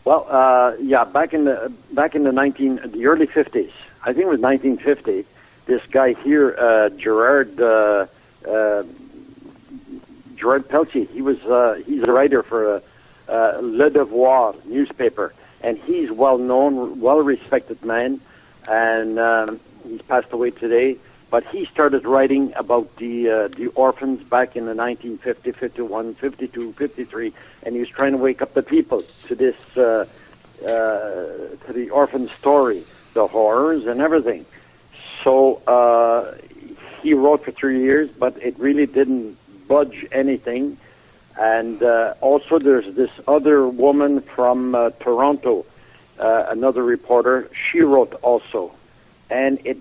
Well, yeah, back in the the early 50s, I think it was 1950. This guy here, Gerard Peltier, he's a writer for Le Devoir newspaper, and he's well known, well respected man, and he's passed away today. But he started writing about the orphans back in the 1950, 51, 52, 53, and he was trying to wake up the people to this to the orphan story, the horrors and everything. So he wrote for 3 years, but it really didn't budge anything. And also there's this other woman from Toronto, another reporter. She wrote also. And it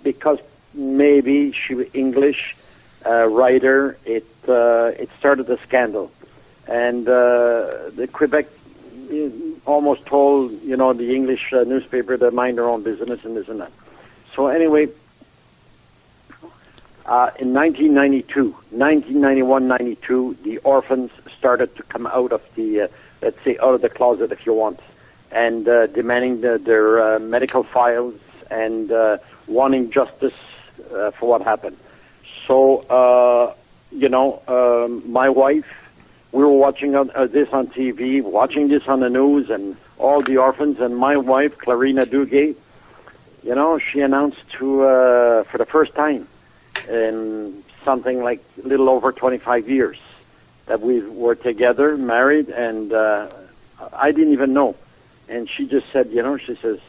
because maybe she was English writer, it started a scandal. And the Quebec almost told, the English newspaper to mind their own business and this and that. So anyway, in 1991, 92, the orphans started to come out of the, let's say, out of the closet, if you want, and demanding their medical files and wanting justice for what happened. So, my wife, we were watching this on TV, watching this on the news, and all the orphans, and my wife, Clarina Duguay, she announced for the first time in something like a little over 25 years that we were together, married, and I didn't even know. And she just said, she says,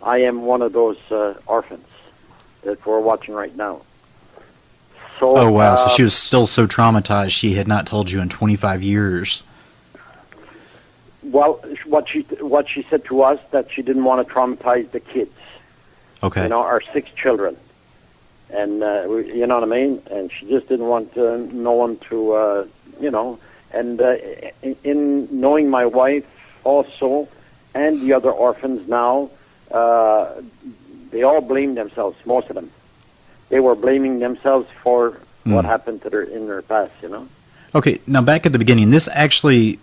I am one of those orphans that we're watching right now. So, oh, wow. So she was still so traumatized she had not told you in 25 years. Well, what she said to us, that she didn't want to traumatize the kids. Okay. Our 6 children. And, you know what I mean? And she just didn't want no one to, and in knowing my wife also and the other orphans now, they all blame themselves, most of them. They were blaming themselves for what happened to in their past, Okay, now back at the beginning, this actually,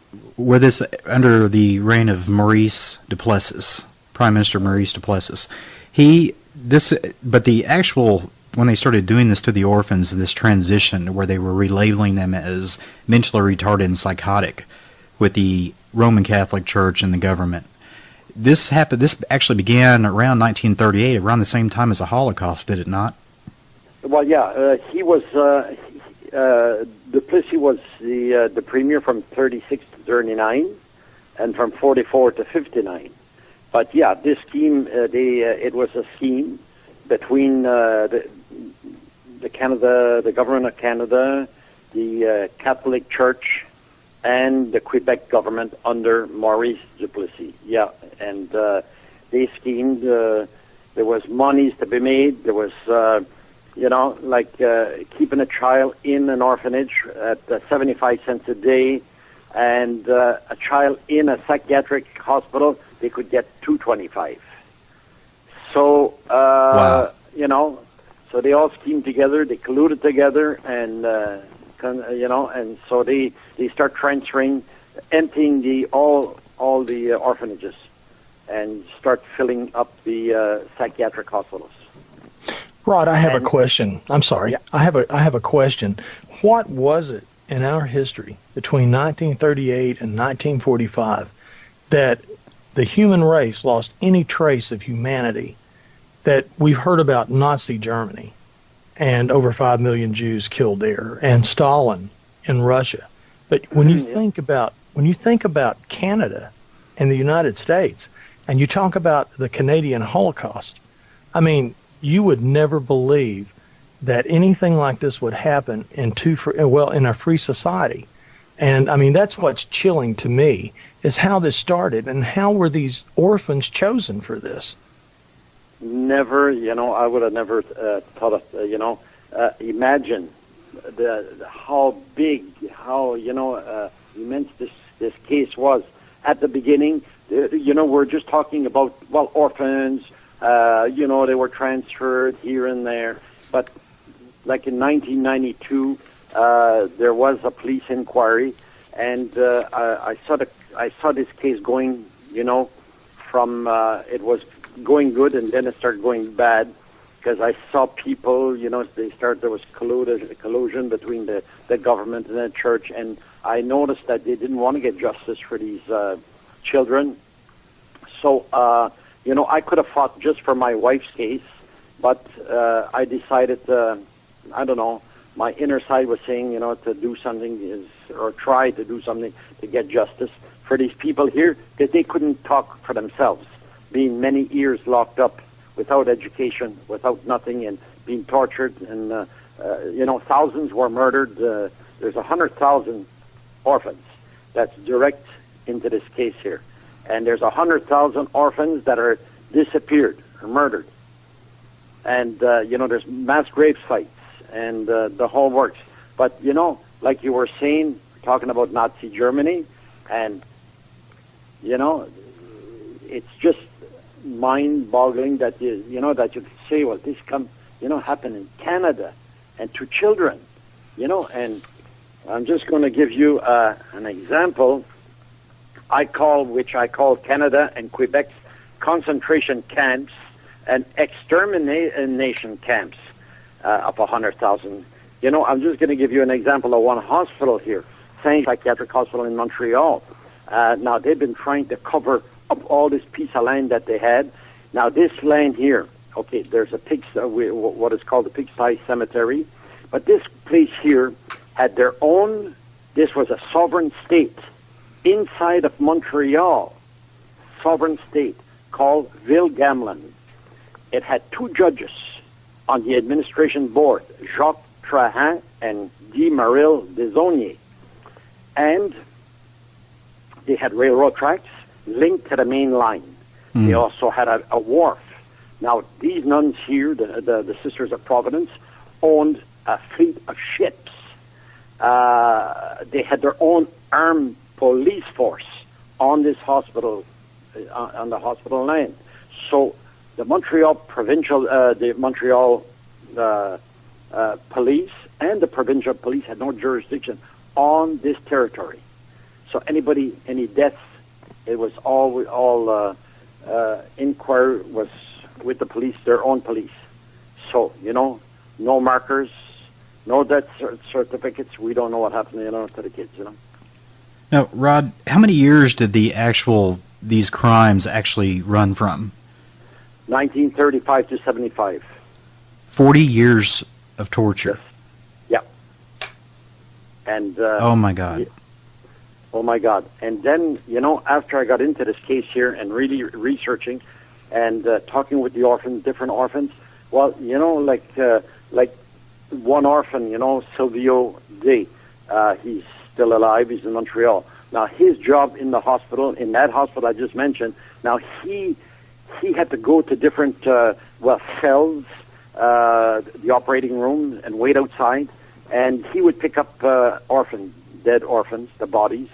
under the reign of Maurice Duplessis, Prime Minister Maurice Duplessis, but the actual, when they started doing this to the orphans, this transition where they were relabeling them as mentally retarded and psychotic with the Roman Catholic Church and the government. This actually began around 1938, around the same time as the Holocaust, did it not? Well, yeah, he was, Duplessis was the premier from 36 to 39, and from 44 to 59. But yeah, this scheme, it was a scheme between the government of Canada, the Catholic Church, and the Quebec government under Maurice Duplessis. Yeah, and they schemed. There was monies to be made. There was, keeping a child in an orphanage at 75 cents a day, and a child in a psychiatric hospital, they could get $2.25. So, wow. So they all schemed together, they colluded together, and and so they start transferring, emptying all the orphanages, and start filling up the psychiatric hospitals. Rod, I have a question. I'm sorry. Yeah. I have a question. What was it in our history between 1938 and 1945 that the human race lost any trace of humanity? That we've heard about Nazi Germany and over 5 million Jews killed there, and Stalin in Russia. But when you think about Canada and the United States, and you talk about the Canadian Holocaust, I mean, you would never believe that anything like this would happen in a free society. And I mean, that's what's chilling to me, is how this started and how were these orphans chosen for this? Never, I would have never thought of, imagine how big, how, immense this case was. At the beginning, we're just talking about, orphans, they were transferred here and there. But like in 1992, there was a police inquiry, and I saw I saw this case going, from it was going good and then it started going bad, because I saw people, there was collusion between the government and the church, and I noticed that they didn't want to get justice for these children. So, I could have fought just for my wife's case, but I decided, I don't know, my inner side was saying, to do something or try to do something to get justice for these people here, because they couldn't talk for themselves, being many years locked up without education, without nothing, and being tortured, and thousands were murdered. There's 100,000 orphans that's direct into this case here, and there's 100,000 orphans that are disappeared or murdered, and there's mass grave sites and the whole works. But like you were saying, talking about Nazi Germany, and it's just mind-boggling that that you say, well, this happened in Canada and to children, and I'm just going to give you an example. Which I call Canada and Quebec's concentration camps and extermination camps of 100,000. I'm just going to give you an example of one hospital here, Saint Psychiatric Hospital in Montreal. Now, they've been trying to cover up all this piece of land that they had. Now, this land here, okay, there's what is called the Pigsty Cemetery, but this place here had their own, this was a sovereign state inside of Montreal, sovereign state called Ville-Gamelin. It had two judges on the administration board, Jacques Trahan and Guy Maril Desaulniers. And they had railroad tracks linked to the main line. They also had a wharf. Now, these nuns here, the Sisters of Providence, owned a fleet of ships. They had their own armed police force on this hospital, on the hospital land. So the Montreal provincial, the Montreal police and the provincial police had no jurisdiction on this territory. So any deaths, it was all inquiry was with the police, their own police. So, no markers, no death certificates. We don't know what happened, to the kids, Now, Rod, how many years did these crimes actually run from? 1935 to 75. 40 years of torture. Yes. Yeah. And oh my God. Oh my God. And then, after I got into this case here and really researching and talking with the orphans, different orphans, well, like one orphan, Silvio Day, he's still alive, he's in Montreal. Now, his job in the hospital, in that hospital I just mentioned, now he had to go to different, cells, the operating room, and wait outside, and he would pick up dead orphans, the bodies,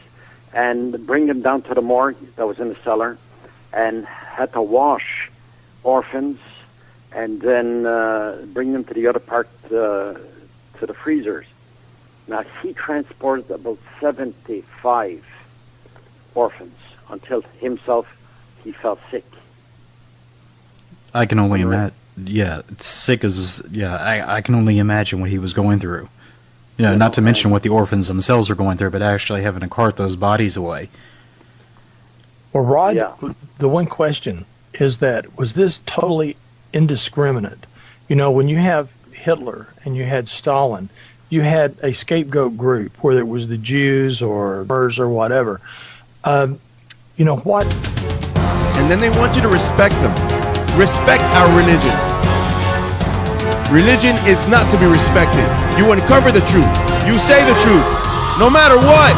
and bring them down to the morgue that was in the cellar, and had to wash orphans, and then bring them to the other part, to the freezers. Now, he transported about 75 orphans until he fell sick. I can only imagine. Yeah, sick as I can only imagine what he was going through. Not to mention what the orphans themselves are going through, but actually having to cart those bodies away. Well, Rod, the one question is was this totally indiscriminate? When you have Hitler and you had Stalin, you had a scapegoat group, whether it was the Jews or Murs or whatever. What? And then they want you to respect them. Respect our religions. Religion is not to be respected. You uncover the truth. You say the truth. No matter what.